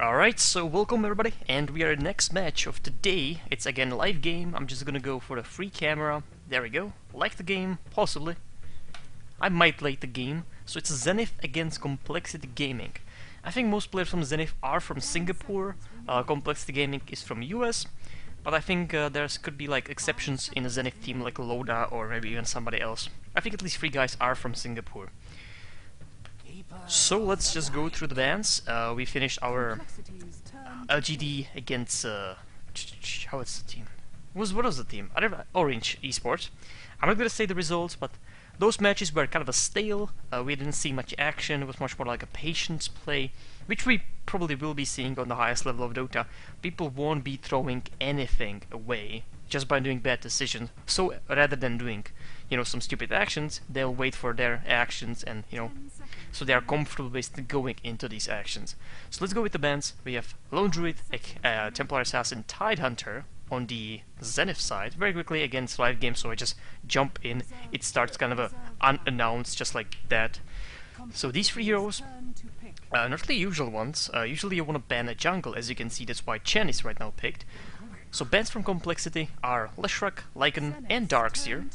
Alright, so welcome everybody, and we are in the next match of today. It's again a live game. I'm just gonna go for the free camera. There we go. Like the game, possibly. I might like the game. So it's Zenith against Complexity Gaming. I think most players from Zenith are from Singapore. Complexity Gaming is from US. But I think there could be like exceptions in a Zenith team like Loda or maybe even somebody else. I think at least 3 guys are from Singapore. So let's just go through the bans. We finished our LGD against how is the team? What was the team? I don't know, Orange Esports. I'm not gonna say the results, but those matches were kind of a stale. We didn't see much action. It was much more like a patience play, which we probably will be seeing on the highest level of Dota. People won't be throwing anything away just by doing bad decisions. So rather than doing, some stupid actions, they'll wait for their actions and, so they are comfortable with going into these actions. So let's go with the bans. We have Lone Druid, Templar Assassin, Tidehunter on the Zenith side. Very quickly against live game, so I just jump in. It starts kind of a unannounced, just like that. So these 3 heroes, not the usual ones. Usually you want to ban a jungle, as you can see. That's why Chen is right now picked. So bans from Complexity are Leshrac, Lycan, and Darkseer.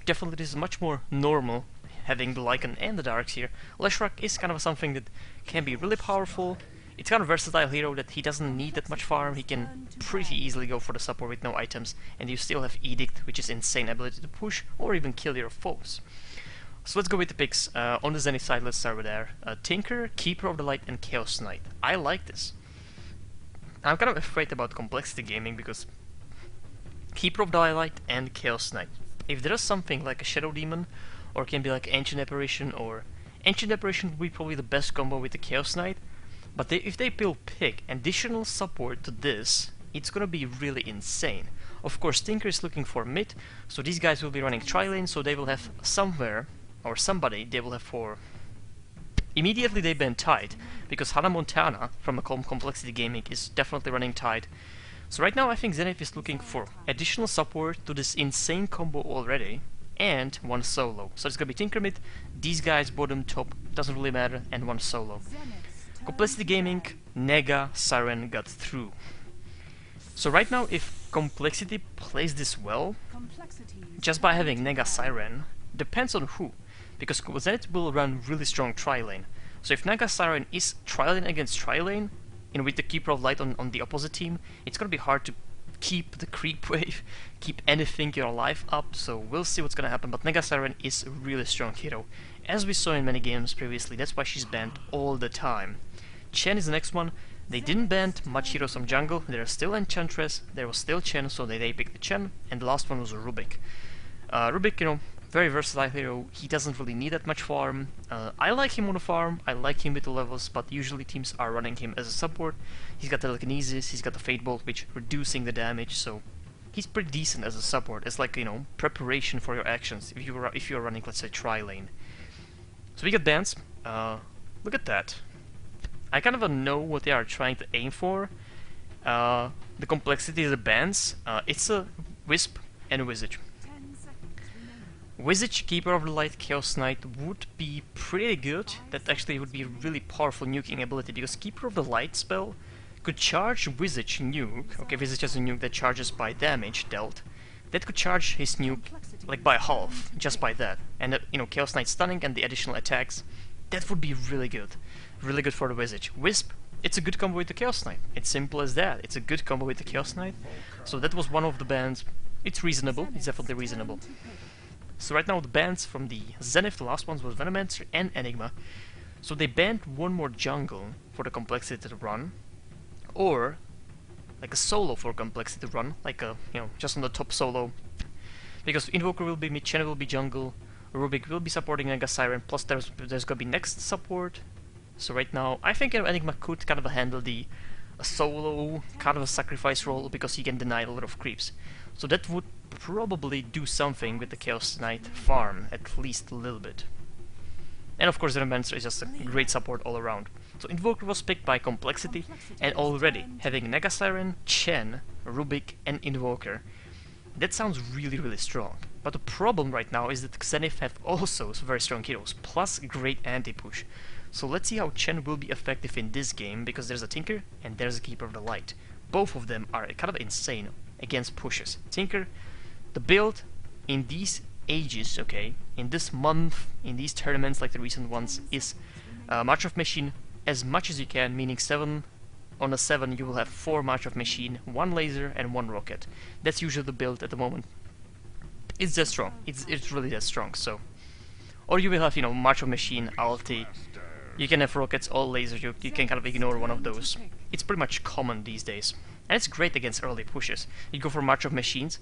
Definitely this is much more normal, having the Lycan and the Darkseer. Leshrac is kind of something that can be really powerful. It's kind of a versatile hero that he doesn't need that much farm. He can pretty easily go for the support with no items, and you still have Edict, which is insane ability to push or even kill your foes. So let's go with the picks. On the Zenith side, let's start with there. Tinker, Keeper of the Light, and Chaos Knight. I like this. I'm kind of afraid about Complexity Gaming because Keeper of the Light and Chaos Knight. If there is something like a Shadow Demon, or can be like Ancient Apparition, or Ancient Apparition would be probably the best combo with the Chaos Knight, but if they pick additional support to this, it's gonna be really insane. Of course, Tinker is looking for mid, so these guys will be running tri-lane, so they will have somewhere, or somebody, they will have for... Immediately they ban Tide, because Hannah Montana from a Complexity Gaming is definitely running Tide. So right now I think Zenith is looking for additional support to this insane combo already, and one solo. So it's gonna be Tinker mid, these guys bottom, top, doesn't really matter, and one solo. Complexity Gaming, Naga Siren got through. So right now if Complexity plays this well, just by having Naga Siren, depends on who. Because Zenith will run really strong tri-lane. So if Naga Siren is tri-lane against tri-lane, and with the Keeper of Light on the opposite team, it's gonna be hard to keep the creep wave, keep anything your life up, so we'll see what's gonna happen. But Naga Siren is a really strong hero. As we saw in many games previously, that's why she's banned all the time. Chen is the next one. They didn't ban much heroes from jungle, there are still Enchantress, there was still Chen, so they picked the Chen, and the last one was Rubik. Rubik, very versatile hero, he doesn't really need that much farm. I like him on the farm, I like him with the levels, but usually teams are running him as a support. He's got the telekinesis, he's got the Fate Bolt, which reducing the damage, so he's pretty decent as a support. It's like, preparation for your actions if you're running, let's say, tri-lane. So we got bans. Look at that. I kind of know what they are trying to aim for. The Complexity of the bans, it's a Wisp and a Visage. Visage, Keeper of the Light, Chaos Knight would be pretty good. That actually would be a really powerful nuking ability, because Keeper of the Light spell could charge Visage nuke. Okay, Visage has a nuke that charges by damage dealt. That could charge his nuke like by half, just by that. And Chaos Knight stunning and the additional attacks, that would be really good. Really good for the Visage. Wisp, it's a good combo with the Chaos Knight. It's simple as that. It's a good combo with the Chaos Knight. So that was one of the bans. It's reasonable. It's definitely reasonable. So right now the bans from the Zenith, the last ones was Venomancer and Enigma. So they banned one more jungle for the Complexity to run, or like a solo for Complexity to run, like a just on the top solo. Because Invoker will be mid, Chen will be jungle, Rubik will be supporting Naga Siren, plus there's gonna be next support. So right now I think Enigma could kind of handle the solo kind of a sacrifice role, because he can deny a lot of creeps. So that would probably do something with the Chaos Knight farm, at least a little bit. And of course the Venomancer is just a great support all around. So Invoker was picked by Complexity, and already having Naga Siren, Chen, Rubik and Invoker, that sounds really, really strong. But the problem right now is that Zenith have also very strong heroes, plus great anti-push. So let's see how Chen will be effective in this game, because there's a Tinker and there's a Keeper of the Light. Both of them are kind of insane against pushes. Tinker, the build in these ages, okay, in this month, in these tournaments like the recent ones, is March of Machine as much as you can, meaning 7 on a 7 you will have 4 March of Machine, 1 laser and 1 rocket. That's usually the build at the moment. It's that strong. It's really that strong. So, or you will have, you know, March of Machine, ulti. You can have rockets, all lasers. You can kind of ignore one of those. It's pretty much common these days, and it's great against early pushes. You go for March of Machines,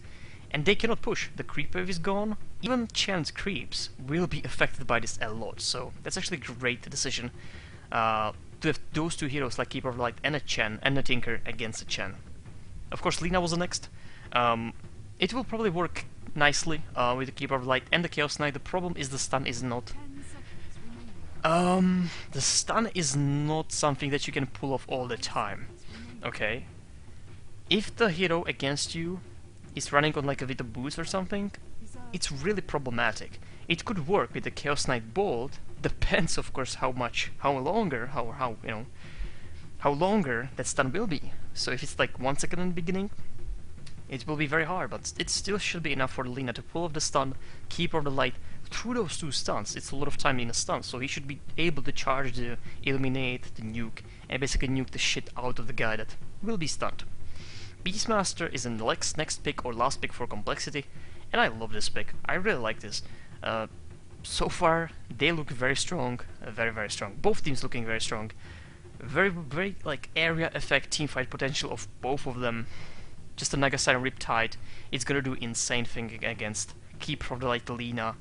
and they cannot push. The creep wave is gone. Even Chen's creeps will be affected by this a lot. So that's actually a great decision to have those two heroes like Keeper of Light and a Chen and a Tinker against a Chen. Of course, Lina was the next. It will probably work nicely with the Keeper of Light and the Chaos Knight. The problem is the stun is not... the stun is not something that you can pull off all the time. Okay? If the hero against you is running on like a bit of boost or something, it's really problematic. It could work with the Chaos Knight Bolt, depends of course how longer that stun will be. So if it's like 1 second in the beginning, it will be very hard, but it still should be enough for Lina to pull off the stun, Keeper of the Light through those 2 stuns. It's a lot of time in a stun, so he should be able to charge the Illuminate, the nuke, and basically nuke the shit out of the guy that will be stunned. Beastmaster is in the next pick or last pick for complexity, and I love this pick. I really like this. So far, they look very strong, very strong. Both teams looking very strong. Very like area effect, teamfight potential of both of them. Just a Naga Siren Riptide, it's gonna do insane thing against Keeper of the Light Lina.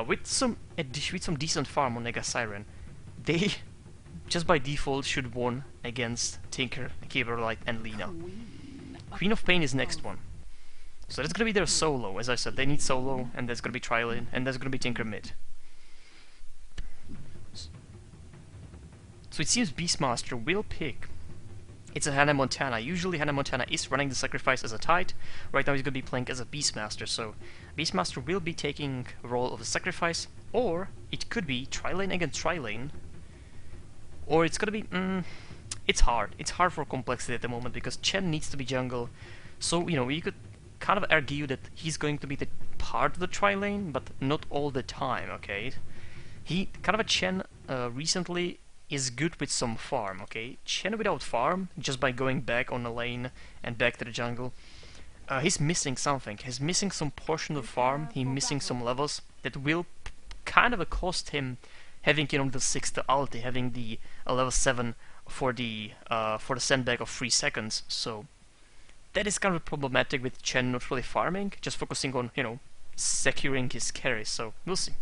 With some decent farm on Naga Siren, they just by default should win against Tinker, Keeper of the Light, and Lina. Queen of Pain is next one. So that's gonna be their solo, as I said, they need solo, and that's gonna be Trilane, and that's gonna be Tinker mid. So it seems Beastmaster will pick. It's a Hannah Montana. Usually Hannah Montana is running the sacrifice as a Tide. Right now he's gonna be playing as a Beastmaster, so Beastmaster will be taking a role of a sacrifice, or it could be Trilane against Trilane, or it's gonna be it's hard. It's hard for complexity at the moment because Chen needs to be jungle. So, you know, you could kind of argue that he's going to be the part of the Trilane, but not all the time, okay? He, kind of a Chen recently is good with some farm, okay? Chen without farm, just by going back on the lane and back to the jungle, he's missing something. He's missing some portion of the farm, he's missing some levels that will kind of cost him having, you know, the 6th ulti, having the level 7 for the sandbag of 3 seconds, so that is kind of problematic with Chen not really farming, just focusing on, you know, securing his carry, so we'll see.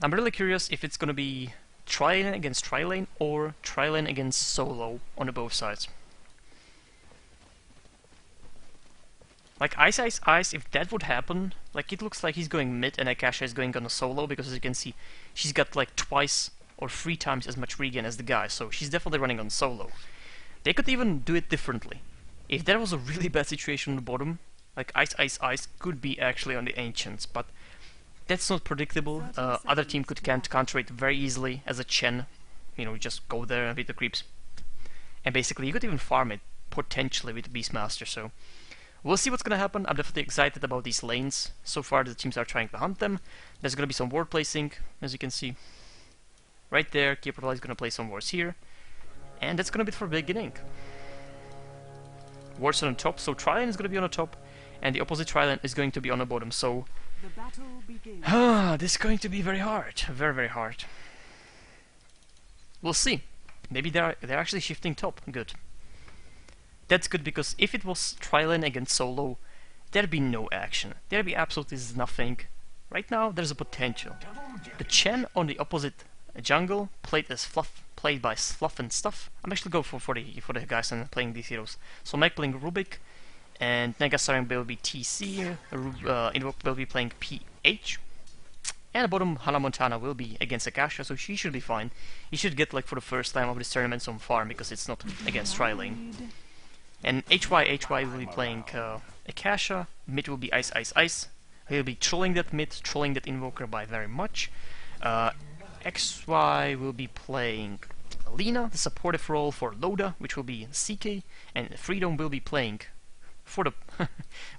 I'm really curious if it's gonna be Trilane against Trilane or Trilane against solo on both sides. Like Ice, if that would happen, like it looks like he's going mid and Akasha is going on a solo, because as you can see, she's got like 2 or 3 times as much regen as the guy, so she's definitely running on solo. They could even do it differently. If there was a really bad situation on the bottom, like Ice could be actually on the Ancients, but that's not predictable. Other team could counter it very easily as a Chen. You know, just go there with the creeps. And basically you could even farm it, potentially, with the Beastmaster, so we'll see what's gonna happen. I'm definitely excited about these lanes. So far the teams are trying to hunt them. There's gonna be some ward placing, as you can see. Right there, Keeper of Light is gonna play some wards here. And that's gonna be it for the beginning. Wards on top, so Trilane is gonna be on the top, and the opposite Trilane is going to be on the bottom, so... this is going to be very hard, very hard. We'll see. Maybe they're actually shifting top, good. That's good, because if it was Trilane against solo, there'd be no action. There'd be absolutely nothing. Right now, there's a potential. The Chen on the opposite jungle, played by Fluff and Stuff. I'm actually going for the guys and playing these heroes. So Mike playing Rubik, and Naga Siren will be TC, Invoke will be playing PH, and the bottom Hannah Montana will be against Akasha, so she should be fine. He should get, like, for the first time of this tournament some farm, because it's not against Trilane. And HY will be playing Akasha, mid will be Ice. He'll be trolling that mid, trolling that Invoker by very much. XY will be playing Lina, the supportive role for Loda, which will be CK, and Freedom will be playing for the will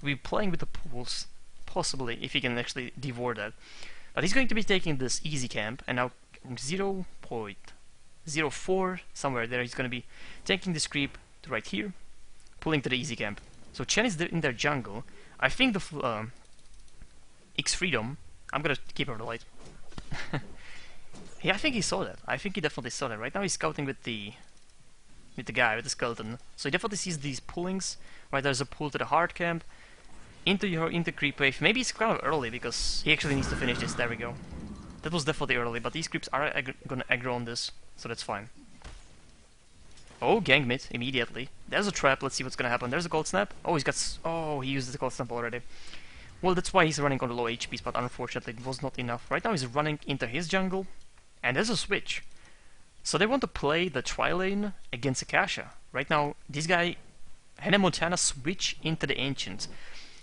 be playing with the pools, possibly, if he can actually devour that. But he's going to be taking this easy camp, and now 0.04 somewhere there he's going to be taking this creep to right here, pulling to the easy camp. So Chen is in their jungle. I think the X Freedom, I'm gonna keep her the light. Yeah, I think he saw that. I think he definitely saw that. Right now he's scouting with the guy, with the skeleton. So he definitely sees these pullings. Right, there's a pull to the hard camp, into creep wave. Maybe it's kind of early because he actually needs to finish this. There we go. That was definitely early, but these creeps are gonna aggro on this, so that's fine. Oh, gang mid immediately. There's a trap. Let's see what's gonna happen. There's a cold snap. Oh, he used the cold snap already. Well, that's why he's running on the low HPs, but unfortunately it was not enough. Right now he's running into his jungle, and there's a switch. So they want to play the tri-lane against Akasha. Right now, this guy, Hannah Montana, switch into the Ancients.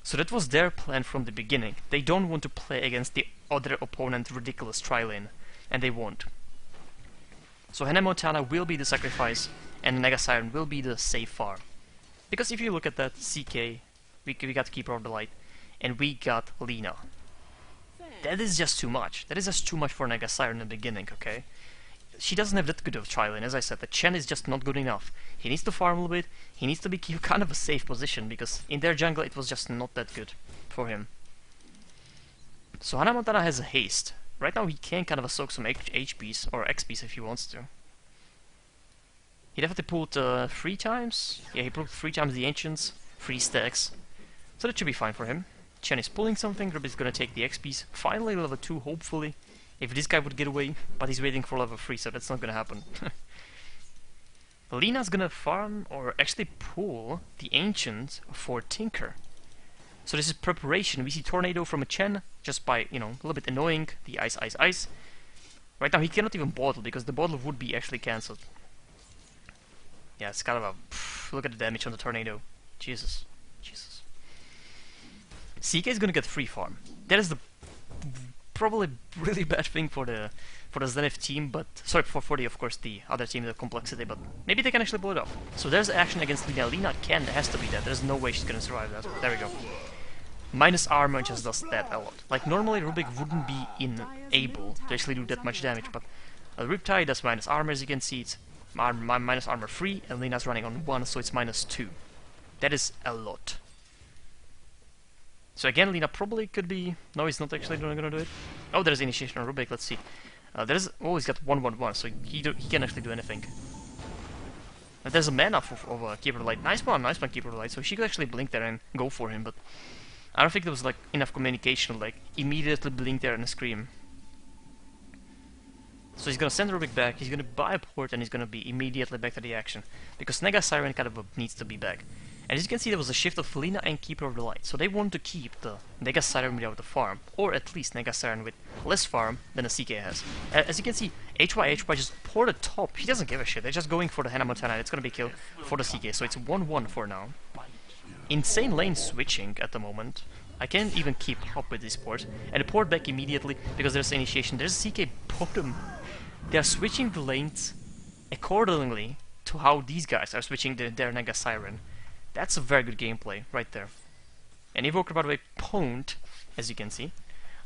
So that was their plan from the beginning. They don't want to play against the other opponent ridiculous tri-lane, and they won't. So Hannah Montana will be the sacrifice, and Naga Siren will be the safe farm. Because if you look at that, CK, we got Keeper of the Light, and we got Lina. That is just too much. That is just too much for Naga Siren in the beginning, okay? She doesn't have that good of a tri-lane, as I said. The Chen is just not good enough. He needs to farm a little bit. He needs to be kind of a safe position, because in their jungle it was just not that good for him. So Hannah Montana has a haste. Right now he can kind of soak some HPs, or XPs if he wants to. He definitely pulled 3 times. Yeah, he pulled 3 times the Ancients, 3 stacks. So that should be fine for him. Chen is pulling something, Rub is gonna take the XPs. Finally level 2, hopefully. If this guy would get away, but he's waiting for level 3, so that's not gonna happen. Lina's gonna farm, or actually pull, the Ancient for Tinker. So this is preparation. We see Tornado from a Chen, just by, you know, a little bit annoying, the ice, ice, ice. Right now he cannot even bottle, because the bottle would be actually cancelled. Yeah, it's kind of a... look at the damage on the Tornado. Jesus. Jesus. CK is gonna get free farm. That is the probably really bad thing for the Zenith team, but sorry for the of course the other team, the complexity, but maybe they can actually pull it off. So there's action against Lina. Lina has to be dead. There's no way she's gonna survive that. There we go. Minus armor just does that a lot. Like normally Rubik wouldn't be able to actually do that much damage, but Riptide does minus armor, as you can see. It's minus armor 3, and Lina's running on 1, so it's minus 2. That is a lot. So again, Lina probably could be... No, he's not actually gonna do it. Oh, there's initiation on Rubik, let's see. There's... Oh, he's got 1-1-1, so he can actually do anything. And there's a mana of Keeper of Light. Nice one, Keeper of Light. So she could actually blink there and go for him, but... I don't think there was like enough communication, like immediately blink there and scream. So he's gonna send Rubik back, he's gonna buy a port, and he's gonna be immediately back to the action. Because Naga Siren kind of needs to be back. And as you can see, there was a shift of Lina and Keeper of the Light. So they want to keep the Naga Siren without the farm. Or at least Naga Siren with less farm than the CK has. As you can see, HY just poured a top. He doesn't give a shit. They're just going for the Hannah Montana. It's gonna be killed for the CK. So it's 1-1 for now. Insane lane switching at the moment. I can't even keep up with this port. And the port back immediately because there's initiation. There's a CK bottom. They are switching the lanes accordingly to how these guys are switching their Naga Siren. That's a very good gameplay right there. And Evoker, by the way, pwned, as you can see.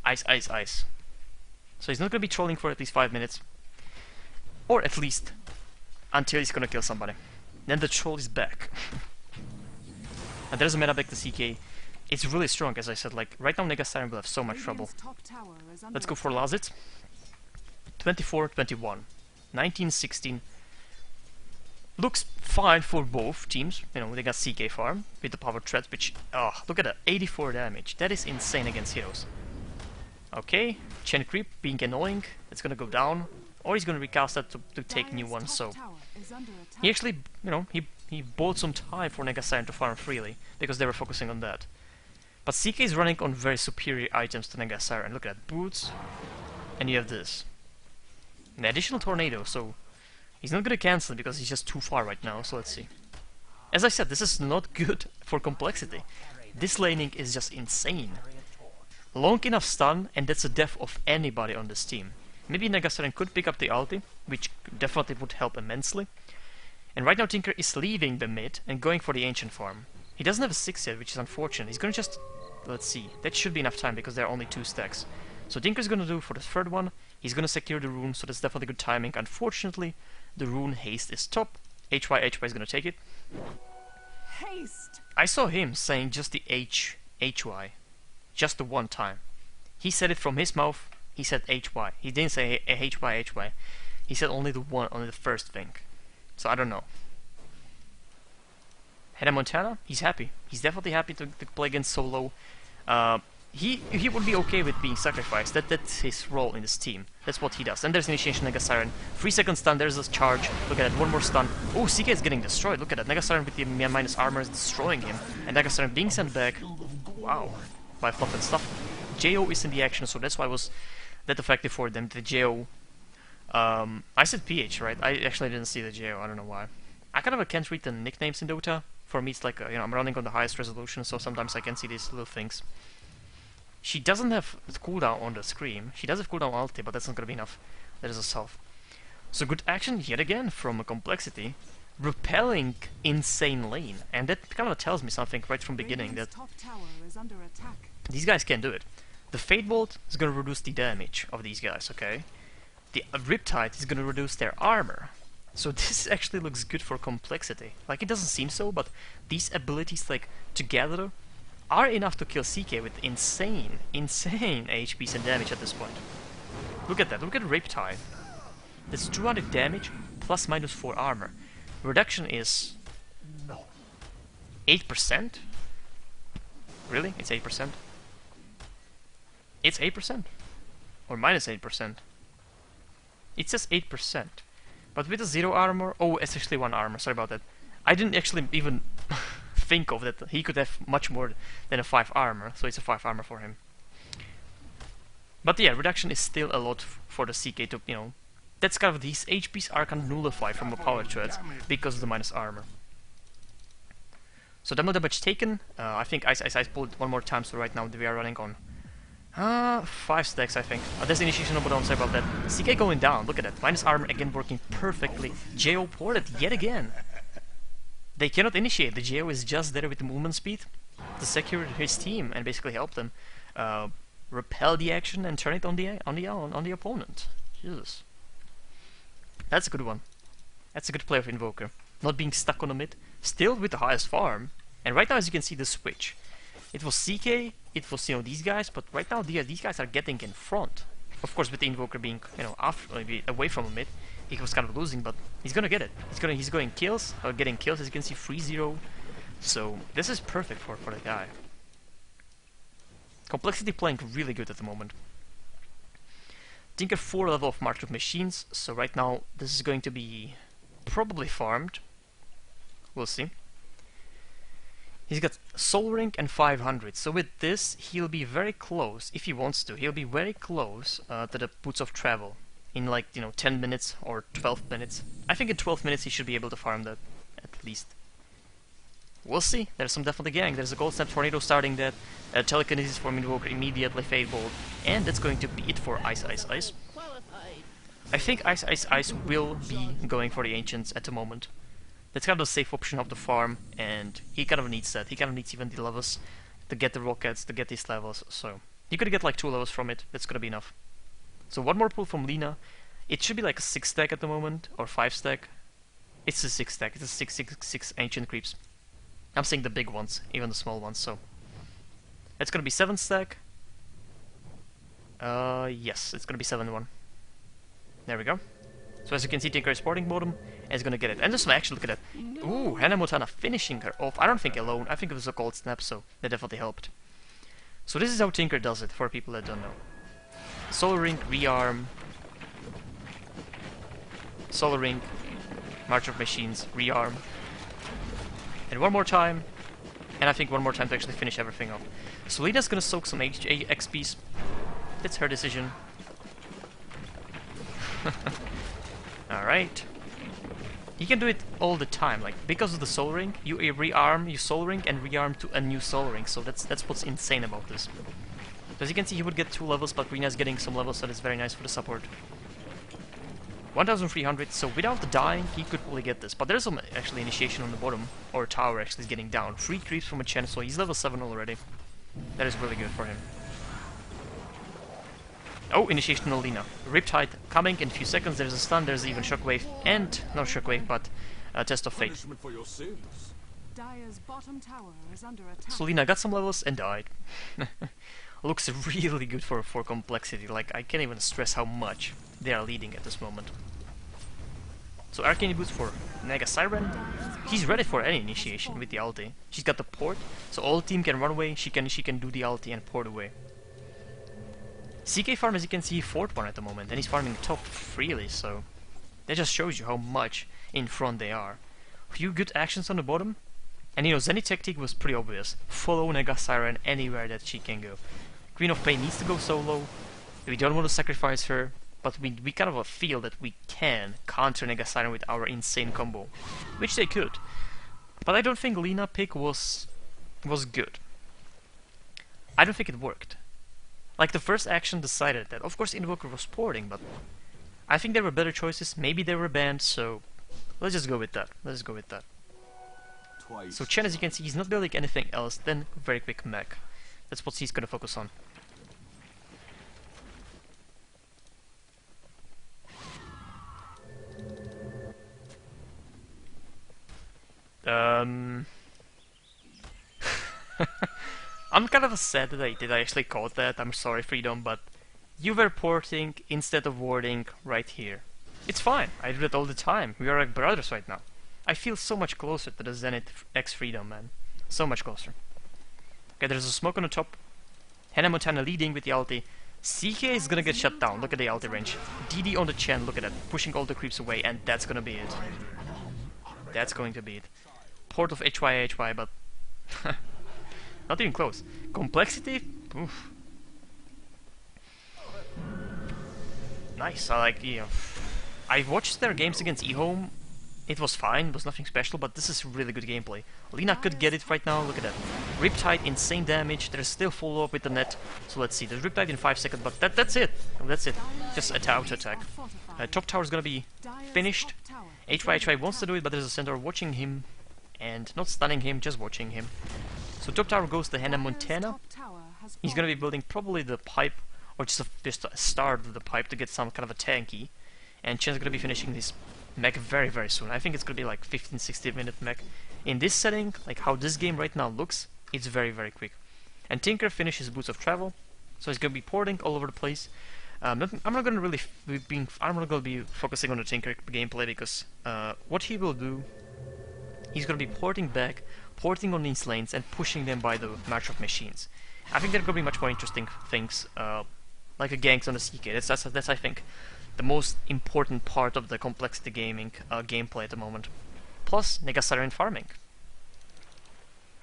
Ice, ice, ice. So he's not going to be trolling for at least 5 minutes. Or at least until he's going to kill somebody. Then the troll is back. And there's a meta back to CK. It's really strong, as I said. Like right now, Naga Siren will have so much trouble. Let's go for Lazit. 24-21. 19-16. Looks fine for both teams. You know, they got CK farm with the power threat, which... Oh, look at that. 84 damage. That is insane against heroes. Okay. Chen creep being annoying. It's gonna go down. Or he's gonna recast that to take new ones, so... He actually, you know, he bought some time for Naga Siren to farm freely, because they were focusing on that. But CK is running on very superior items to Naga Siren. Look at that. Boots. And you have this. An additional tornado, so... He's not gonna cancel because he's just too far right now, so let's see. As I said, this is not good for complexity. This laning is just insane. Long enough stun, and that's the death of anybody on this team. Maybe Naga Siren could pick up the ulti, which definitely would help immensely. And right now Tinker is leaving the mid and going for the ancient farm. He doesn't have a 6 yet, which is unfortunate. He's gonna just... let's see. That should be enough time because there are only 2 stacks. So Tinker's gonna do for the third one. He's gonna secure the rune, so that's definitely good timing. Unfortunately, the rune haste is top. HY is gonna take it. Haste. I saw him saying just the HY. Just the one time. He said it from his mouth. He said HY. He didn't say HY. He said only the first thing. So I don't know. Hannah Montana, he's happy. He's definitely happy to play against solo. He would be okay with being sacrificed. That's his role in this team. That's what he does. And there's initiation Naga Siren. 3 second stun, there's a charge. Look at that, one more stun. Oh, CK is getting destroyed. Look at that. Naga Siren with the minus armor is destroying him. And Naga Siren being sent back. Wow. By fluff and stuff. JO is in the action, so that's why it was that effective for them. The JO. I said PH, right? I actually didn't see the JO. I don't know why. I kind of can't read the nicknames in Dota. For me, it's like, you know, I'm running on the highest resolution, so sometimes I can see these little things. She doesn't have cooldown on the scream. She does have cooldown ulti, but that's not gonna be enough. That is a self. So good action yet again from a complexity. Repelling insane lane. And that kind of tells me something right from beginning, that these guys can do it. The Fate Bolt is gonna reduce the damage of these guys, okay? The Riptide is gonna reduce their armor. So this actually looks good for complexity. Like, it doesn't seem so, but these abilities, like, together are enough to kill CK with insane HPs and damage at this point. Look at that, look at Riptide. That's 200 damage plus minus 4 armor. Reduction is 8%? Really? It's 8%? It's 8%? Or minus 8%? It says 8%. But with a 0 armor... oh, it's actually 1 armor, sorry about that. I didn't actually even think of that. He could have much more than a 5 armor, so it's a 5 armor for him. But yeah, reduction is still a lot for the CK to, you know... that's kind of... these HPs are kind of nullified from a power threat because of the minus armor. So double damage taken. I think I pulled one more time, so right now we are running on 5 stacks, I think. There's initiation, but don't say about that. CK going down, look at that. Minus armor again working perfectly. JO ported yet again. They cannot initiate. The JO is just there with the movement speed to secure his team and basically help them repel the action and turn it on the opponent. Jesus. That's a good one. That's a good play of Invoker. Not being stuck on the mid. Still with the highest farm. And right now, as you can see, the switch. It was CK, it was, you know, these guys, but right now these guys are getting in front. Of course, with the Invoker being, you know, away from a mid, he was kind of losing, but he's gonna get it. He's going kills, getting kills, as you can see, 3-0. So this is perfect for the guy. Complexity playing really good at the moment. Tinker 4 level of March of Machines, so right now this is going to be probably farmed. We'll see. He's got Soul Ring and 500, so with this he'll be very close, if he wants to, he'll be very close to the Boots of Travel in, like, you know, 10 minutes or 12 minutes. I think in 12 minutes he should be able to farm that, at least. We'll see. There's some definitely gang. There's a Gold Snap Tornado starting that, Telekinesis from Invoker immediately, Fade Bolt, and that's going to be it for Ice. I think Ice will be going for the Ancients at the moment. That's kind of a safe option of the farm, and he kind of needs that. He kind of needs even the levels to get the rockets, to get these levels, so he could get like 2 levels from it. That's gonna be enough. So one more pull from Lina. It should be like a 6 stack at the moment, or 5 stack. It's a 6 stack. It's a 6 Ancient Creeps. I'm saying the big ones, even the small ones, so it's gonna be 7 stack. Yes, it's gonna be 7-1. There we go. So as you can see, Tinker is sporting bottom, and he's gonna get it. And just actually look at that. Ooh, Hannah Montana finishing her off. I don't think alone. I think it was a cold snap, so that definitely helped. So this is how Tinker does it, for people that don't know. Solar Ring, rearm. Solar Ring, March of Machines, rearm. And one more time. And I think one more time to actually finish everything off. So Lina's gonna soak some XPs. That's her decision. Alright. You can do it all the time, like, because of the Soul Ring, you rearm your Soul Ring and rearm to a new Soul Ring, so that's what's insane about this. As you can see, he would get 2 levels, but Rina's getting some levels, so that's very nice for the support. 1300, so without the dying, he could probably get this. But there's some actually initiation on the bottom, or tower actually is getting down. 3 creeps from a Chen, so he's level 7 already. That is really good for him. Oh, initiation on Lina. Riptide coming in a few seconds. There's a stun, there's even shockwave, and not shockwave, but test of fate. Dire's bottom tower is under attack. So Lina got some levels and died. Looks really good for complexity. Like, I can't even stress how much they are leading at this moment. So Arcane boost for Naga Siren. She's ready for any initiation with the ulti. She's got the port, so all team can run away. She can do the ulti and port away. CK farm, as you can see, 4th one at the moment, and he's farming top freely. So that just shows you how much in front they are. Few good actions on the bottom, and you know, Zeni tactic was pretty obvious. Follow Naga Siren anywhere that she can go. Queen of Pain needs to go solo. We don't want to sacrifice her, but we kind of feel that we can counter Naga Siren with our insane combo, which they could. But I don't think Lina pick was good. I don't think it worked. Like, the first action decided that. Of course, Invoker was porting, but I think there were better choices. Maybe they were banned, so let's just go with that. Let's go with that. So Chen, as you can see, he's not building anything else than very quick mech. That's what he's gonna focus on. I'm kind of sad that I actually caught that. I'm sorry, Freedom, but you were porting instead of warding right here. It's fine. I do that all the time. We are like brothers right now. I feel so much closer to the Zenith X Freedom, man. So much closer. Okay, there's a smoke on the top. Hannah Montana leading with the ulti. CK is gonna get shut down. Look at the ulti range. DD on the Chen. Look at that. Pushing all the creeps away, and that's gonna be it. That's going to be it. Port of HY, but not even close. Complexity? Oof. Nice. I like, you know, I watched their games against eHome. It was fine, it was nothing special, but this is really good gameplay. Lina could get it right now, look at that. Riptide, insane damage, there's still follow-up with the net. So let's see, there's Riptide in 5 seconds, but that's it. That's it. Just a auto attack. Top tower is gonna be finished. HY wants to do it, but there's a centaur watching him. And not stunning him, just watching him. So top tower goes to Hannah Montana. He's gonna be building probably the pipe, or just a start of the pipe to get some kind of a tanky. And Chen's gonna be finishing this mech very, very soon. I think it's gonna be like 15-16 minute mech. In this setting, like how this game right now looks, it's very, very quick. And Tinker finishes Boots of Travel, so he's gonna be porting all over the place. I'm not gonna be focusing on the Tinker gameplay, because what he will do, he's gonna be porting back, porting on these lanes, and pushing them by the match of machines. I think there are gonna be much more interesting things, like a ganks on the CK. That's I think the most important part of the complexity gaming gameplay at the moment. Plus Naga Siren farming.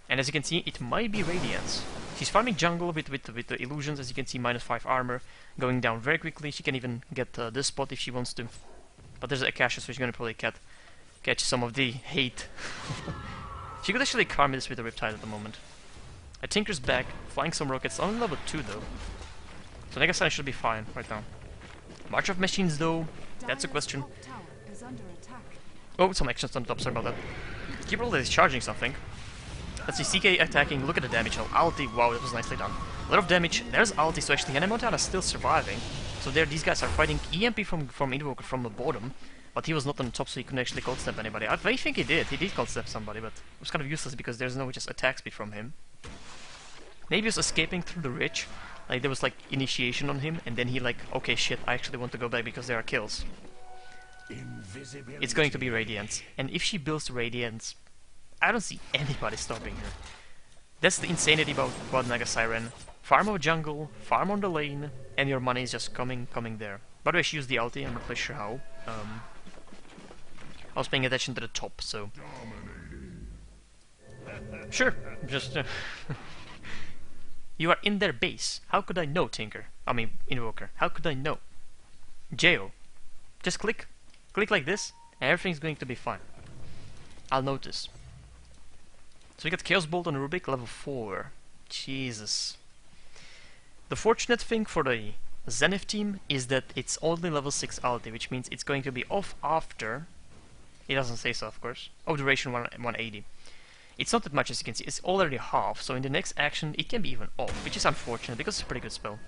And as you can see, it might be Radiance. She's farming jungle with the illusions, as you can see, -5 armor, going down very quickly. She can even get this spot if she wants to. But there's a Akasha, so she's gonna probably catch some of the hate. She could actually karma this with a Riptide at the moment. A Tinker's back, flying some rockets, only level 2 though. So Naga Siren should be fine right now. March of Machines though, that's a question. Oh, some actions on the top, sorry about that. Gibraltar is charging something. Let's see, CK attacking, look at the damage. Oh, ulti, wow, that was nicely done. A lot of damage, there's ulti, so actually Hannah Montana is still surviving. So there, these guys are fighting EMP from Invoker from the bottom. But he was not on the top, so he couldn't actually cold step anybody. I think he did cold step somebody, but it was kind of useless because there's no just attack speed from him. Maybe he was escaping through the ridge. Like, there was like initiation on him, and then he like, okay, shit, I actually want to go back because there are kills. It's going to be Radiance, and if she builds Radiance, I don't see anybody stopping her. That's the insanity about Naga Siren. Farm of jungle, farm on the lane, and your money is just coming there. By the way, she used the ulti, I'm not really sure how. I was paying attention to the top, so... Sure, just... You are in their base. How could I know, Tinker? I mean, Invoker. How could I know? Jo. Just click. Click like this, and everything's going to be fine. I'll notice. So we got Chaos Bolt on Rubik, level 4. Jesus. The fortunate thing for the Zenith team is that it's only level 6 ulti, which means it's going to be off after. It doesn't say so, of course. Oh, duration 180. It's not that much, as you can see. It's already half, so in the next action it can be even off, which is unfortunate because it's a pretty good spell.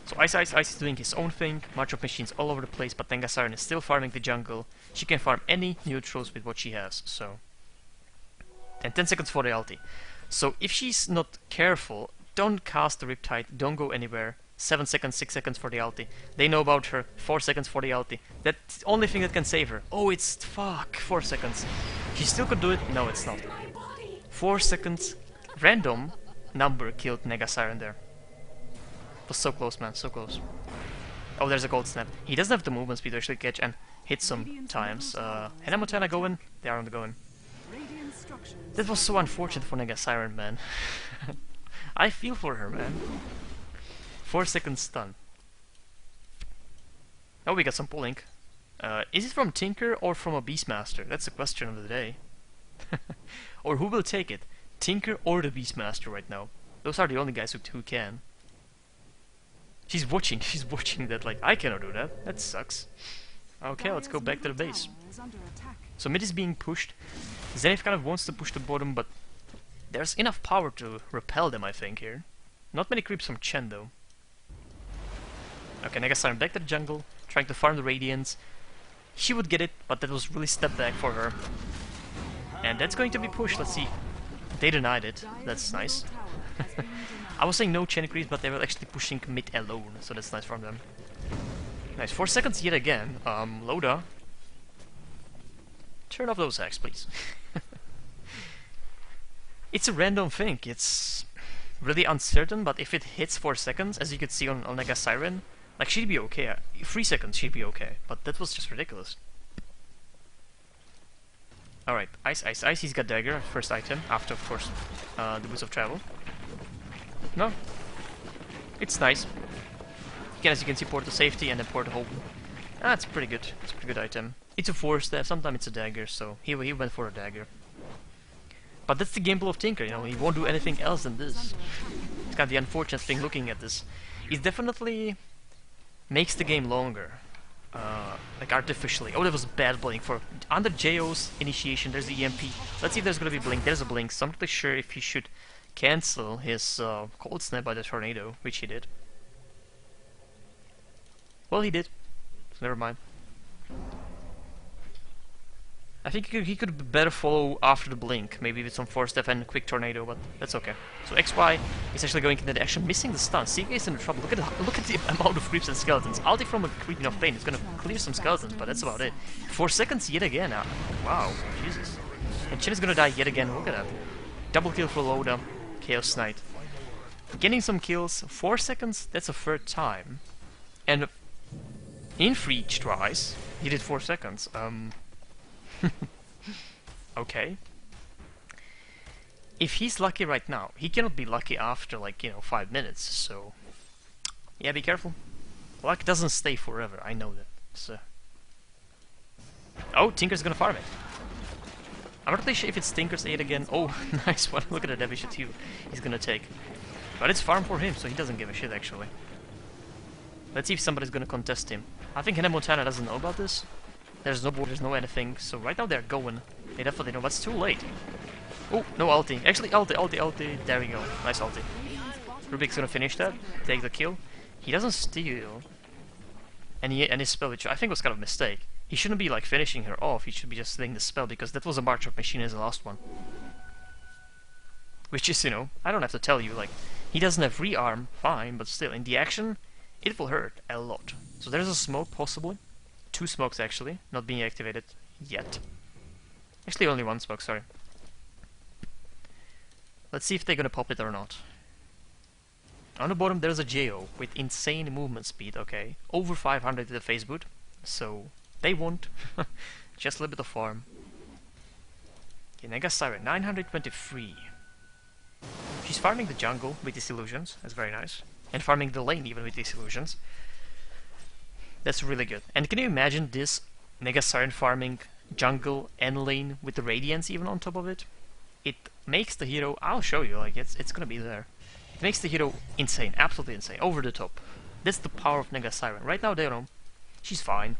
So Ice is doing his own thing, march of machines all over the place, but Naga Siren is still farming the jungle. She can farm any neutrals with what she has, so... And 10 seconds for the ulti. So if she's not careful, don't cast the Riptide, don't go anywhere. 7 seconds, 6 seconds for the ulti. They know about her, 4 seconds for the ulti. That's the only thing that can save her. Oh, it's... fuck, 4 seconds. She still could do it? No, it's not. 4 seconds, random number killed Naga Siren there. It was so close, man, so close. Oh, there's a gold snap. He doesn't have the movement speed to actually catch and hit some times. Hannah Montana going? They are on the going. That was so unfortunate for Naga Siren, man. I feel for her, man. 4 seconds stun. Oh, we got some pulling. Is it from Tinker or from a Beastmaster? That's the question of the day. Or who will take it? Tinker or the Beastmaster right now? Those are the only guys who can. She's watching that, like, I cannot do that. That sucks. Okay, let's go back to the base. So mid is being pushed. Zenith kind of wants to push the bottom, but there's enough power to repel them, I think, here. Not many creeps from Chen, though. Okay, Naga Siren back to the jungle, trying to farm the Radiance. She would get it, but that was really step back for her. And that's going to be pushed, let's see. They denied it, that's nice. I was saying no Chen creeps, but they were actually pushing mid alone, so that's nice from them. Nice, 4 seconds yet again. Loda. Turn off those hacks, please. It's a random thing, it's really uncertain, but if it hits 4 seconds, as you could see on Naga Siren, like, she'd be okay. 3 seconds, she'd be okay, but that was just ridiculous. Alright, Ice, he's got dagger, first item, after, of course, the boots of travel. No, it's nice. Again, as you can see, port to safety and then port home. That's pretty good. It's a pretty good item. It's a 4-step, sometimes it's a dagger, so he went for a dagger. But that's the gameplay of Tinker, you know, he won't do anything else than this. It's kind of the unfortunate thing looking at this. It definitely makes the game longer. Like artificially. Oh, that was bad blink for under JO's initiation. There's the EMP. Let's see if there's gonna be blink. There's a blink, so I'm not really sure if he should cancel his cold snap by the tornado, which he did. Well, he did. So never mind. I think he could better follow after the blink, maybe with some 4-step and quick tornado, but that's okay. So XY is actually going into the action, missing the stun. CK is in trouble. Look at the amount of creeps and skeletons. Ulti from a creep enough plane is gonna clear some skeletons, but that's about it. 4 seconds yet again. Wow, Jesus. And Chen is gonna die yet again. Look at that. Double kill for Loda. Chaos Knight. Getting some kills. 4 seconds. That's a third time. And in 3 tries, he did 4 seconds. Okay. If he's lucky right now, he cannot be lucky after, like, 5 minutes, so... Yeah, be careful. Luck doesn't stay forever, I know that. So... Oh, Tinker's gonna farm it. I'm not really sure if it's Tinker's 8 again. Oh, nice one. Look at the Devish too he's gonna take. But it's farm for him, so he doesn't give a shit, actually. Let's see if somebody's gonna contest him. I think Hannah Montana doesn't know about this. There's no board, there's no anything, so right now they're going. They definitely know, but it's too late. Oh, no ulti. Actually, ulti. There we go. Nice ulti. Rubik's gonna finish that, take the kill. He doesn't steal any spell, which I think was kind of a mistake. He shouldn't be, like, finishing her off, he should be just stealing the spell, because that was a March of Machine as the last one. Which is, I don't have to tell you, like, he doesn't have rearm, fine, but still, in the action, it will hurt a lot. So there's a smoke, possibly. 2 smokes, actually, not being activated yet. Actually, only 1 smoke, sorry. Let's see if they're gonna pop it or not. On the bottom, there's a JO with insane movement speed, okay. Over 500 to the face boot, so they won't. Just a little bit of farm. Okay, Naga Siren, 923. She's farming the jungle with these illusions, that's very nice. And farming the lane even with these illusions. That's really good. And can you imagine this Naga Siren farming jungle and lane with the Radiance even on top of it? It makes the hero, I'll show you, like, it's gonna be there. makes the hero insane, absolutely insane, over the top. That's the power of Naga Siren. Right now, they don't know. She's fine.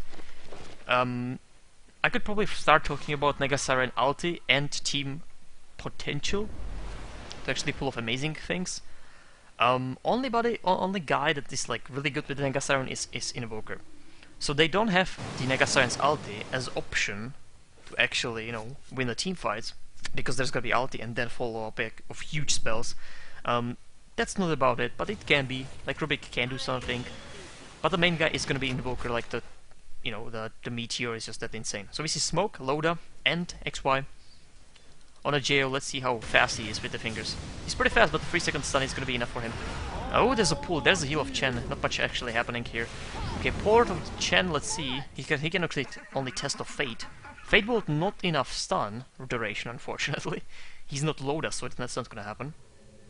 I could probably start talking about Naga Siren ulti and team potential to actually pull off amazing things. Only guy that is like really good with Naga Siren is Invoker. So they don't have the Naga Siren's ulti as option to actually, win the team fights, because there's gonna be ulti and then follow up of huge spells. That's not about it, but it can be. Like Rubik can do something, but the main guy is gonna be Invoker. Like the meteor is just that insane. So we see Smoke, Loda, and XY on a JO. Let's see how fast he is with the fingers. He's pretty fast, but the 3-second stun is gonna be enough for him. Oh, there's a pull. There's a heal of Chen. Not much actually happening here. Okay, port of Chen. Let's see. He can actually only test of Fate. Fate Bolt not enough stun duration, unfortunately. He's not Loda, so that's not gonna happen.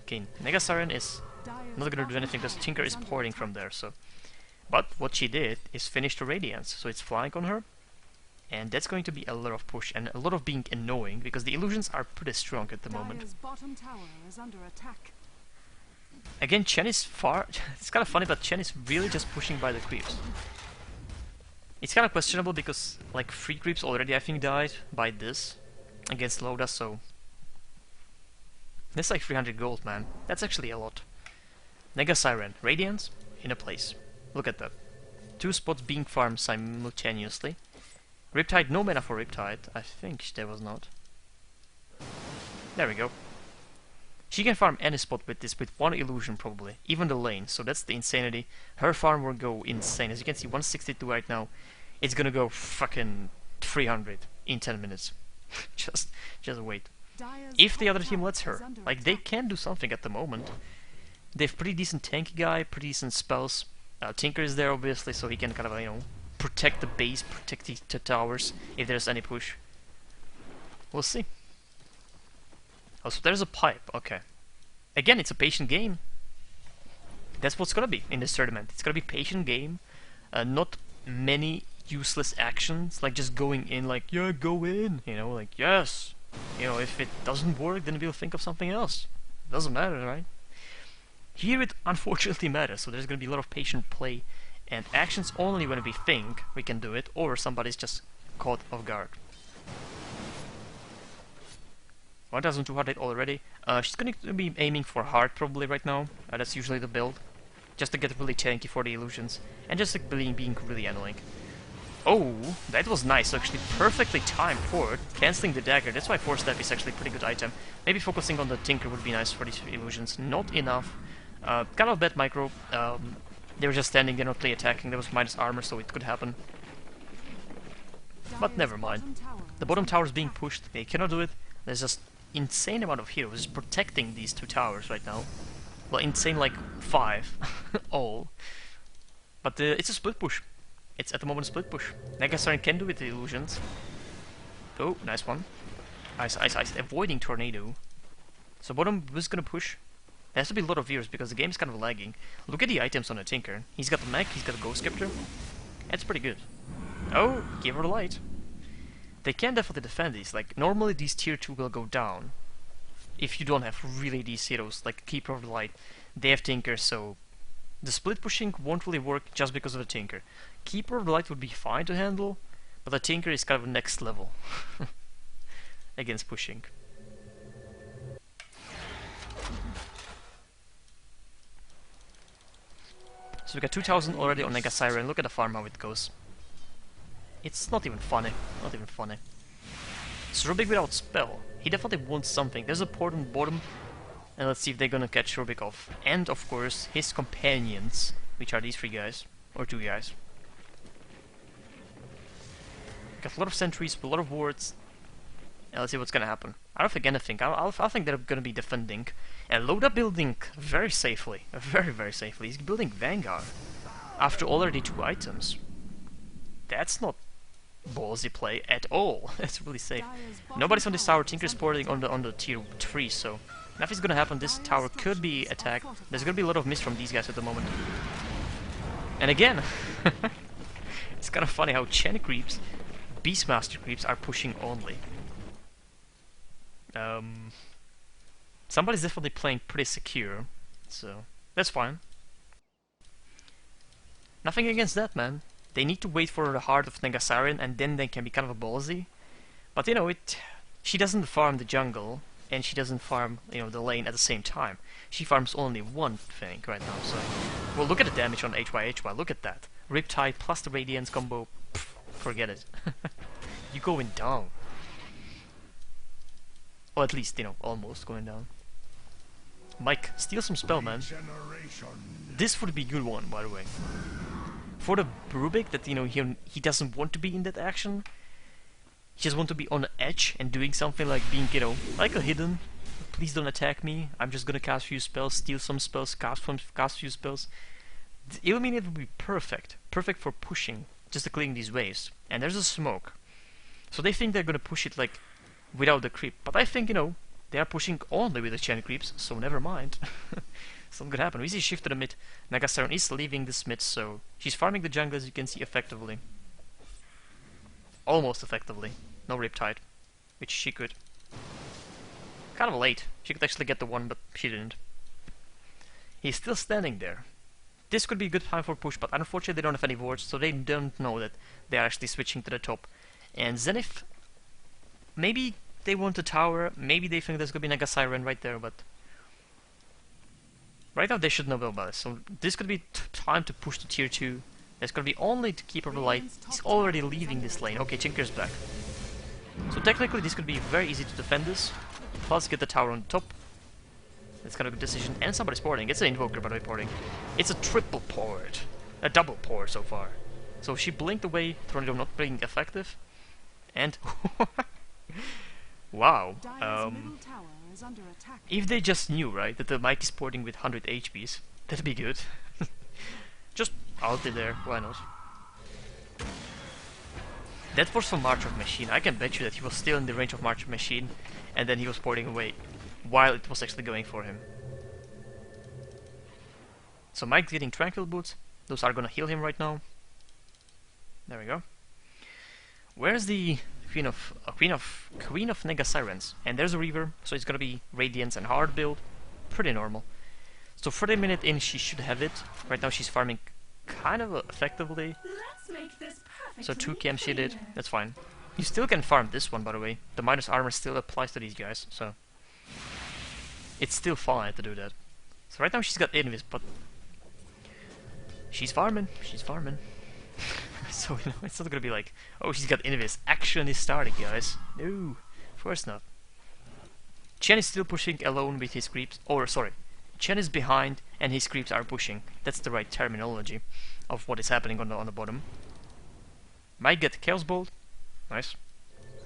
Okay, Naga Siren is not gonna do anything because Tinker is porting from there. So, but what she did is finish the Radiance, so it's flying on her, and that's going to be a lot of push and a lot of being annoying because the illusions are pretty strong at the moment. Bottom tower is under attack. Again, Chen is far. It's kind of funny, but Chen is really just pushing by the creeps. It's kind of questionable because like 3 creeps already I think died by this against Loda, so that's like 300 gold, man. That's actually a lot. Naga Siren, Radiance in a place. Look at that. 2 spots being farmed simultaneously. Riptide, no mana for Riptide. I think there was not. There we go. She can farm any spot with this, with 1 illusion probably. Even the lane, so that's the insanity. Her farm will go insane. As you can see, 162 right now. It's gonna go fucking 300 in 10 minutes. just wait. If the other team lets her. Like, they can do something at the moment. They have pretty decent tanky guy, pretty decent spells. Tinker is there obviously, so he can kind of, protect the base, protect the towers if there's any push. We'll see. Oh, so there's a pipe, okay. Again, it's a patient game. That's what's gonna be in this tournament. It's gonna be patient game, not many useless actions, like just going in like, yeah, go in, like, yes. If it doesn't work, then we'll think of something else. Doesn't matter, right? Here it unfortunately matters, so there's gonna be a lot of patient play and actions only when we think we can do it, or somebody's just caught off guard. 1200 already. She's going to be aiming for hard probably right now. That's usually the build. Just to get really tanky for the illusions. And just like being really annoying. Oh, that was nice. Actually perfectly timed forward. Cancelling the dagger. That's why 4-step is actually a pretty good item. Maybe focusing on the Tinker would be nice for these illusions. Not enough. Kind of bad micro. They were just standing there, not really attacking. There was minus armor, so it could happen. But never mind. The bottom tower is being pushed. They cannot do it. There's just insane amount of heroes protecting these 2 towers right now. Well, insane like 5 all. But it's a split push. It's at the moment a split push. Naga Siren can do with the illusions. Oh, nice one. Ice. Avoiding tornado. So bottom was gonna push. There has to be a lot of viewers because the game is kind of lagging. Look at the items on the Tinker. He's got the mech, he's got a Ghost Scepter. That's pretty good. Oh, give her light. They can definitely defend these. Like, normally these tier 2 will go down. If you don't have really these heroes, like Keeper of the Light. They have Tinker, so the split pushing won't really work just because of the Tinker. Keeper of the Light would be fine to handle, but the Tinker is kind of next level against pushing. So we got 2000 already on Naga Siren. Look at the farm how it goes. It's not even funny. Not even funny. It's Rubik without spell. He definitely wants something. There's a port on bottom. And let's see if they're gonna catch Rubik off. And of course, his companions, which are these 3 guys. Or 2 guys. Got a lot of sentries, a lot of wards. And let's see what's gonna happen. I don't think anything. I think they're gonna be defending. And Loda building very safely. Very, very safely. He's building Vanguard. After already 2 items. That's not ballsy play at all. It's really safe. Nobody's on this tower. Tinker's porting on the tier 3, so nothing's gonna happen. This tower could be attacked. There's gonna be a lot of miss from these guys at the moment. And again, it's kind of funny how Chen creeps, Beastmaster creeps are pushing only. Somebody's definitely playing pretty secure. so that's fine. Nothing against that, man. They need to wait for the heart of Naga Siren, and then they can be kind of a ballsy. But you know, she doesn't farm the jungle, and she doesn't farm, you know, the lane at the same time. She farms only one thing right now, so... Well, look at the damage on HY, look at that. Riptide plus the Radiance combo, pff, forget it. You're going down. Or at least, you know, almost going down. Mike, steal some spell, man. This would be a good one, by the way. For the Rubik, that, you know, he doesn't want to be in that action. He just wants to be on the edge and doing something like being, you know, like a hidden. Please don't attack me. I'm just gonna cast a few spells, steal some spells, cast a few spells. The Illuminate would be perfect. Perfect for pushing, just to clean these waves. And there's a smoke. So they think they're gonna push it like without the creep. But I think, you know, they are pushing only with the Chen creeps, so never mind. Something could happen. We see shift to the mid. Naga Siren is leaving this mid, so she's farming the jungle, as you can see, effectively. Almost effectively. No Riptide, which she could. Kind of late. She could actually get the one, but she didn't. He's still standing there. This could be a good time for push, but unfortunately they don't have any wards, so they don't know that they are actually switching to the top. And Zenith, maybe they want a tower, maybe they think there's gonna be Naga Siren right there, but right now they should know about it. So this could be time to push to tier 2. There's gonna be only to keep of the light. He's already leaving this lane. Okay, Tinker's back. So technically this could be very easy to defend this. Plus get the tower on top. That's kind of a good decision. And somebody's porting. It's an invoker, by the way, porting. It's a triple port. A double port so far. So she blinked away, Tornado not being effective. And wow. If they just knew, right, that the Mike is porting with 100 HPs, that'd be good. Just out there, why not? That was from March of Machine. I can bet you that he was still in the range of March of Machine, and then he was porting away while it was actually going for him. So Mike's getting Tranquil Boots. Those are gonna heal him right now. There we go. Where's the Queen of Naga Sirens? And there's a Reaver, so it's gonna be Radiance and hard build. Pretty normal. So 30 minutes in, she should have it. Right now she's farming kind of effectively. So 2 camps she did. That's fine. You still can farm this one, by the way. The minus armor still applies to these guys, so it's still fine to do that. So right now she's got Invis, but she's farming. She's farming. So, you know, it's not gonna be like, oh, she's got Invis. Action is starting, guys. No, of course not. Chen is still pushing alone with his creeps. Or, sorry, Chen is behind and his creeps are pushing. That's the right terminology of what is happening on the bottom. Might get Chaos Bolt. Nice.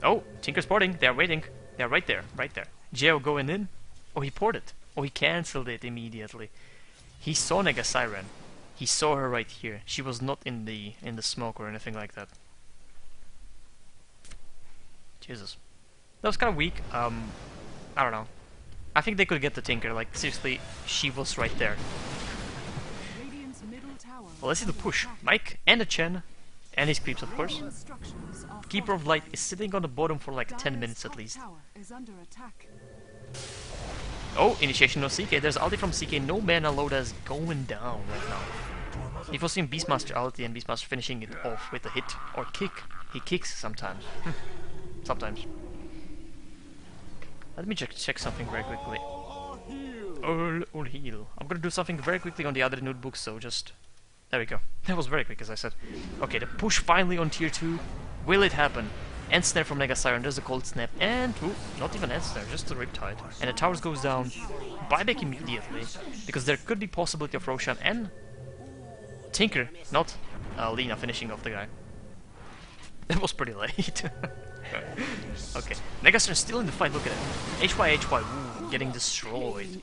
Oh, Tinker's porting. They're waiting. They're right there. Right there. Geo going in. Oh, he ported. Oh, he cancelled it immediately. He saw Naga Siren. He saw her right here. She was not in the smoke or anything like that. Jesus. That was kind of weak. I don't know. I think they could get the Tinker. Like, seriously, she was right there. Well, let's see the push. Mike and the Chen. And his creeps, of course. Keeper of Light is sitting on the bottom for like 10 minutes at least. Oh, initiation no CK. There's ulti from CK. No mana load is going down right now. If you've seen Beastmaster ulti and Beastmaster finishing it off with a hit or kick, he kicks sometimes. Sometimes. Let me check something very quickly. Or heal. I'm gonna do something very quickly on the other notebook, so just... There we go. That was very quick, as I said. Okay, the push finally on tier 2. Will it happen? End snare from Naga Siren. There's a cold snap. And, ooh, not even end snare, just a Riptide. And the towers goes down. Buyback immediately. Because there could be possibility of Roshan and Tinker, not Lina finishing off the guy. That was pretty late. Okay, Naga Siren still in the fight, look at it. HY, ooh, getting destroyed.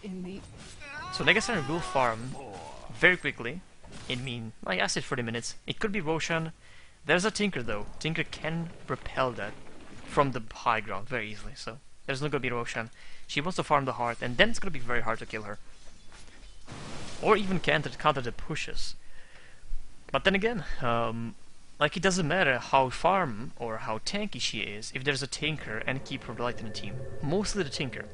So Naga Siren will farm very quickly. Like I said, 40 minutes. It could be Roshan. There's a Tinker though. Tinker can repel that from the high ground very easily. So there's not gonna be Roshan. She wants to farm the heart, and then it's gonna be very hard to kill her. Or even counter the pushes. But then again, like it doesn't matter how farm or how tanky she is if there's a Tinker and Keeper of Light in the team. Mostly the Tinker.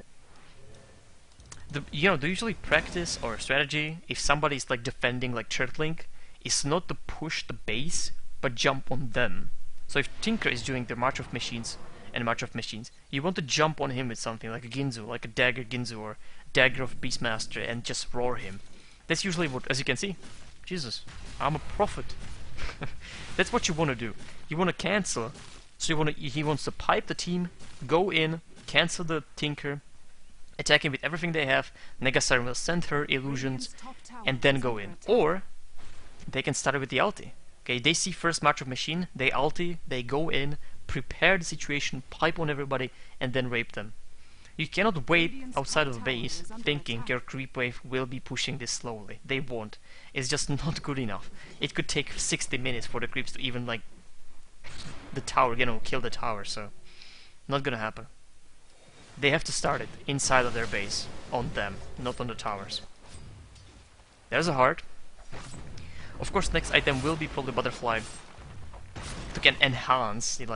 the usually practice or strategy if somebody's like defending like turtling is not to push the base but jump on them. So if Tinker is doing the March of Machines and March of Machines, you want to jump on him with something like a Ginzu, like a Dagger Ginzu or Dagger of Beastmaster and just roar him. That's usually what, as you can see, Jesus, I'm a prophet. That's what you want to do. You want to cancel. So he wants to pipe the team, go in, cancel the Tinker, attack him with everything they have, Naga Siren will send her illusions, and then go in. Or, they can start with the ulti. Okay, they see first March of Machine, they ulti, they go in, prepare the situation, pipe on everybody, and then rape them. You cannot wait outside of the base thinking your creep wave will be pushing this slowly. They won't. It's just not good enough. It could take 60 minutes for the creeps to even like the tower, kill the tower, so not gonna happen. They have to start it inside of their base, on them, not on the towers. There's a heart. Of course, next item will be probably butterfly to can enhance the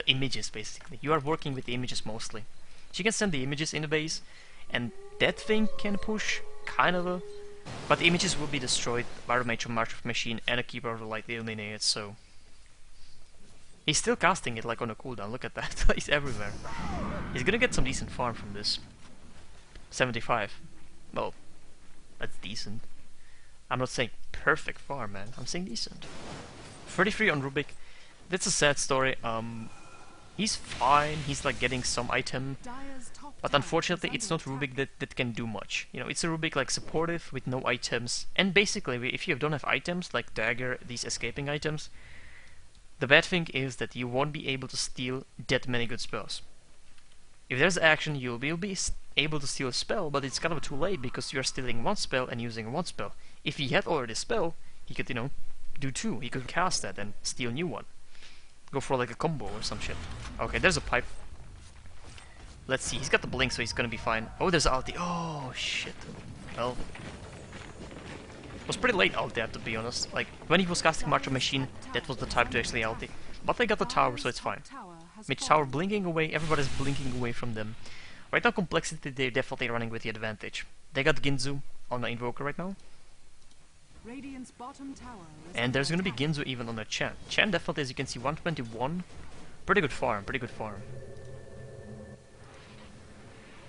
images basically. You are working with the images mostly. So you can send the images in the base, and that thing can push, kind of. But the images will be destroyed by the March of Machine and a Keeper of the Light eliminated, so... He's still casting it like on a cooldown, look at that, he's everywhere. He's gonna get some decent farm from this. 75. Well, that's decent. I'm not saying perfect farm, man, I'm saying decent. 33 on Rubik. That's a sad story. He's fine, he's like getting some item, but unfortunately it's not Rubik that can do much. It's a Rubik like supportive with no items, and basically if you don't have items like Dagger, these escaping items, the bad thing is that you won't be able to steal that many good spells. If there's action, you'll be able to steal a spell, but it's kind of too late because you're stealing one spell and using one spell. If he had already a spell, he could, do two. He could cast that and steal a new one. Go for like a combo or some shit. Okay, there's a pipe. Let's see, he's got the blink, so he's gonna be fine. Oh, there's ulti. Oh, shit. Well, it was pretty late ulti, I have to be honest. Like, when he was casting March of Machine, that was the time to actually ulti. But they got the tower, so it's fine. Mid tower blinking away, everybody's blinking away from them. Right now, Complexity, they're definitely running with the advantage. They got Ginzu on the Invoker right now. And there's gonna be Ginzu even on the Chen. Chen definitely, as you can see, 121. Pretty good farm, pretty good farm.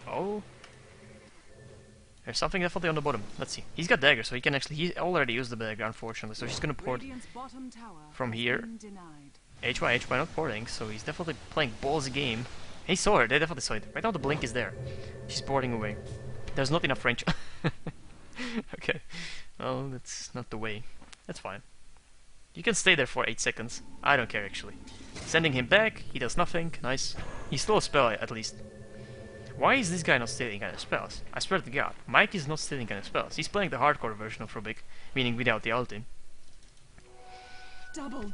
Oh. There's something definitely on the bottom. Let's see. He's got dagger, so he can actually... He already used the dagger, unfortunately, so he's gonna port from here. HY not porting, so he's definitely playing ballsy game. He saw her, they definitely saw it. Right now the blink is there. She's boarding away. There's not enough range. Okay. Oh, that's not the way. That's fine. You can stay there for 8 seconds. I don't care, actually. Sending him back, he does nothing. Nice. He stole a spell, at least. Why is this guy not stealing any spells? I swear to God, Mike is not stealing any spells. He's playing the hardcore version of Rubik, meaning without the ulti.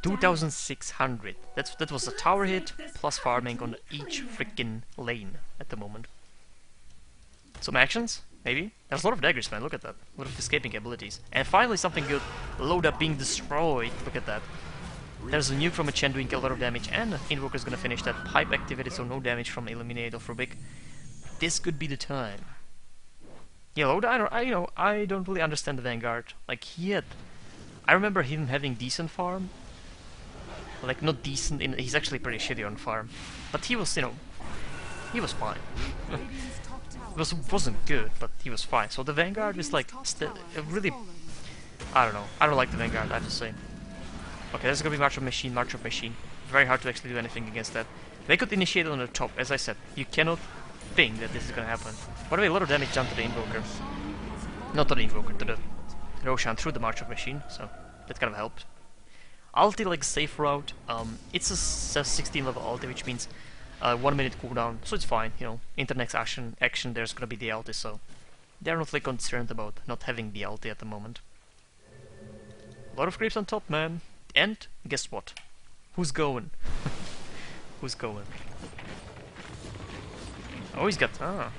2,600. That was a tower hit, plus farming on each freaking lane at the moment. Some actions? Maybe? There's a lot of daggers, man, look at that. A lot of escaping abilities. And finally something good. Load up being destroyed, look at that. There's a nuke from a Chen doing a lot of damage, and Invoker's gonna finish that pipe activated, so no damage from Eliminate of Rubik. This could be the time. Yeah, Loda, I don't really understand the Vanguard. Like, I remember him having decent farm. Like, not decent, he's actually pretty shitty on farm. But he was, he was fine. Wasn't good, but he was fine. So the Vanguard is like, really... I don't know. I don't like the Vanguard, I have to say. Okay, there's gonna be March of Machine, March of Machine. Very hard to actually do anything against that. They could initiate it on the top, as I said. You cannot think that this is gonna happen. By the way, a lot of damage done to the Invoker. Not to the Invoker, to the Roshan through the March of Machine, so that kind of helped. Ulti, like safe route, it's a 16 level ulti, which means 1 minute cooldown, so it's fine, Into next action there's gonna be the ulti, so they're not really concerned about not having the ulti at the moment. A lot of creeps on top, man. And guess what? Who's going? Who's going? Oh, he's got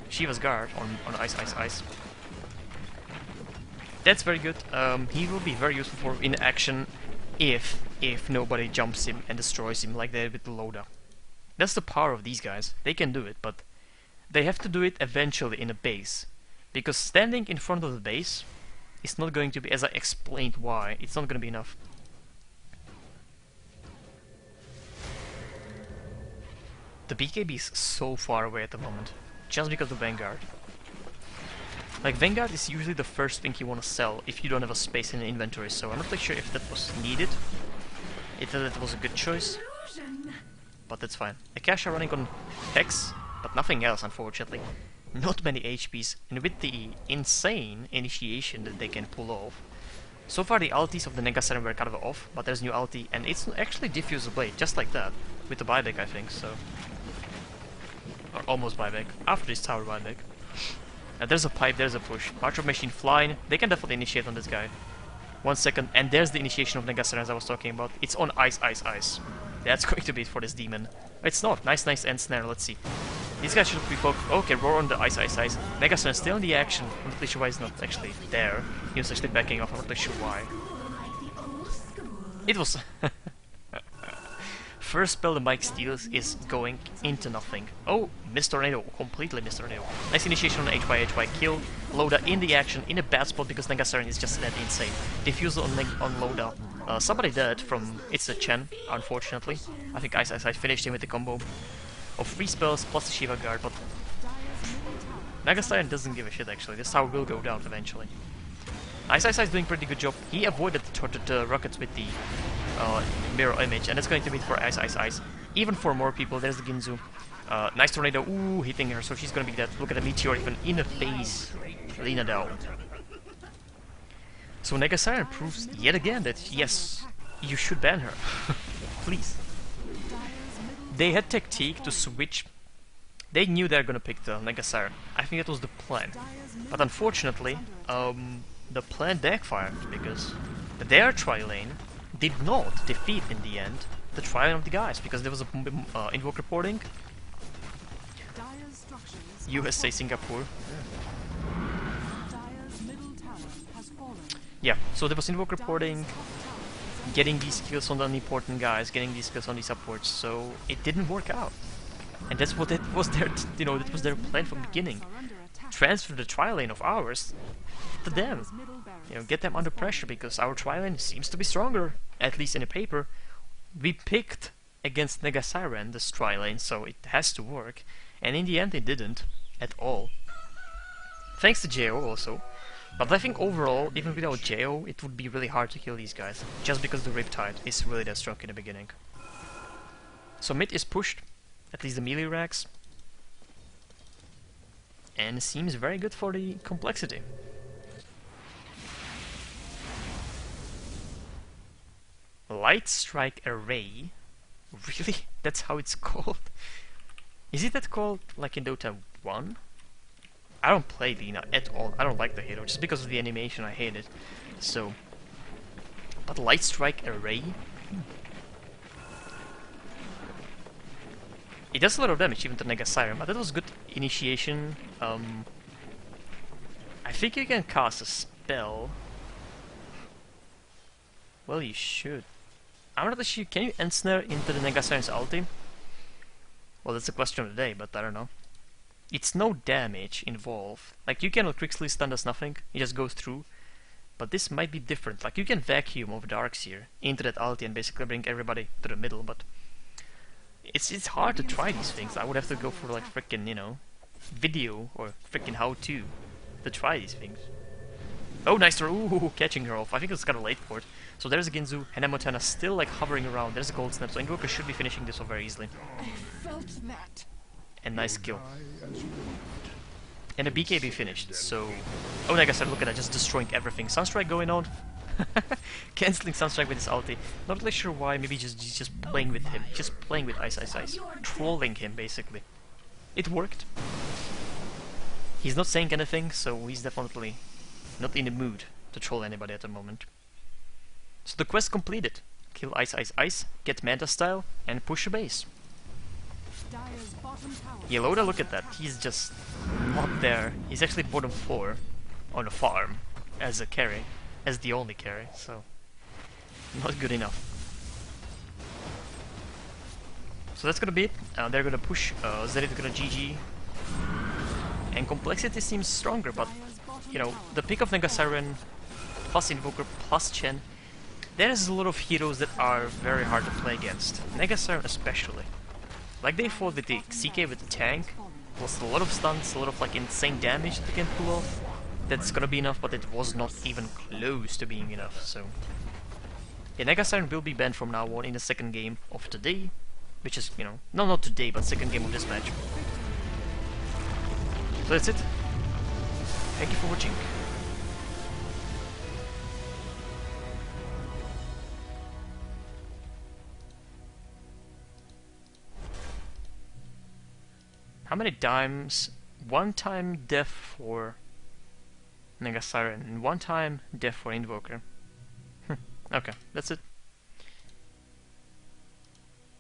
Shiva's guard on ice. That's very good. He will be very useful in action if nobody jumps him and destroys him like they did with the Loda. That's the power of these guys. They can do it, but they have to do it eventually in a base. Because standing in front of the base is not going to be, as I explained why, it's not going to be enough. The BKB is so far away at the moment, just because of Vanguard. Like, Vanguard is usually the first thing you want to sell if you don't have a space in the inventory, so I'm not really sure if that was needed. That was a good choice, but that's fine. Akasha running on Hex, but nothing else, unfortunately. Not many HPs, and with the insane initiation that they can pull off. So far the ultis of the Naga Siren were kind of off, but there's new ulti, and it's actually Diffuse the Blade, just like that. With the buyback, I think, so... Or almost buyback. After this tower buyback. There's a pipe, there's a push. March of Machine flying. They can definitely initiate on this guy. 1 second, and there's the initiation of Naga Siren as I was talking about. It's on ice, ice, ice. That's going to be it for this demon. It's not. Nice, nice end snare, let's see. These guys should be focused. Okay, roar on the ice, ice, ice. Naga Siren still in the action. I'm not really sure why he's not actually there. He was actually backing off, I'm not really sure why. It was... First spell the Mike steals is going into nothing. Oh, Missed Tornado, completely Missed Tornado. Nice initiation on HY kill. Loda in the action, in a bad spot because Naga Siren is just that insane. Diffusal on Loda. Somebody dead from It's a Chen, unfortunately. I think I finished him with the combo of 3 spells plus the Shiva Guard, but Naga Siren doesn't give a shit actually. This tower will go down eventually. Ice is doing pretty good job. He avoided the rockets with the mirror image, and it's going to be for Ice. Even for more people, there's the Ginzu. Nice tornado, ooh, hitting her, so she's gonna be dead. Look at the meteor even in the face. Lina down. So Naga Siren proves yet again that yes, you should ban her. Please. They had tactique to switch. They knew they were gonna pick the Naga Siren. I think that was the plan. But unfortunately, the plan backfired because their tri-lane did not defeat in the end the tri-lane of the guys because there was a invoke reporting. USA Singapore. Yeah, so there was invoke reporting, getting these kills on the unimportant guys, getting these kills on the supports, so it didn't work out. And that's what it was their, that was their plan from the beginning. Transfer the tri-lane of ours to them. Get them under pressure because our tri-lane seems to be stronger, at least in the paper. We picked against Naga Siren this tri-lane, so it has to work. And in the end it didn't, at all. Thanks to JO also. But I think overall, even without JO, it would be really hard to kill these guys. Just because the Riptide is really that strong in the beginning. So mid is pushed, at least the melee racks. And seems very good for the complexity. Light Strike Array? Really? That's how it's called? Is it that called like in Dota 1? I don't play Lina at all. I don't like the hero. Just because of the animation I hate it. So... But Light Strike Array? It does a lot of damage even to Naga Siren, but that was good initiation. I think you can cast a spell. Well, you should. I'm not sure. Can you ensnare into the Naga Siren's ulti? Well, that's the question of the day, but I don't know. It's no damage involved. Like, you can quickly stun does nothing, it just goes through. But this might be different. Like, you can vacuum of Darkseer into that ulti and basically bring everybody to the middle, but... It's hard to try these things. I would have to go for, like, frickin', video or frickin' how-to try these things. Oh, nice throw! Ooh, catching her off. I think it's got a late port. So there's a Ginzu, Hanamotana still, like, hovering around. There's a Gold Snap, so Invoker should be finishing this off very easily. I felt that. And nice kill. And a BKB finished, so... Oh, like I said, look at that, just destroying everything. Sunstrike going on. Cancelling Sunstrike with his ulti. Not really sure why, maybe just playing with him. Just playing with Ice. Trolling him, basically. It worked. He's not saying anything, so he's definitely not in the mood to troll anybody at the moment. So the quest completed. Kill Ice, get Manta style, and push a base. Yeah, Loda, look at that. He's just not there. He's actually bottom 4 on a farm as a carry, as the only carry, so not good enough. So that's gonna be it. They're gonna push. Zenith is gonna GG. and complexity seems stronger, but Dire's bottom you know, tower the pick of Naga Siren plus Invoker plus Chen, there's a lot of heroes that are very hard to play against. Naga Siren especially. Like they fought with the CK with the tank, plus a lot of stunts, a lot of like insane damage that they can pull off. That's gonna be enough, but it was not even close to being enough, so... Yeah, Naga Siren will be banned from now on in the second game of today, which is, you know, no, not today, but second game of this match. So that's it. Thank you for watching. How many times? One time death for Naga Siren and one time death for Invoker. Okay, that's it.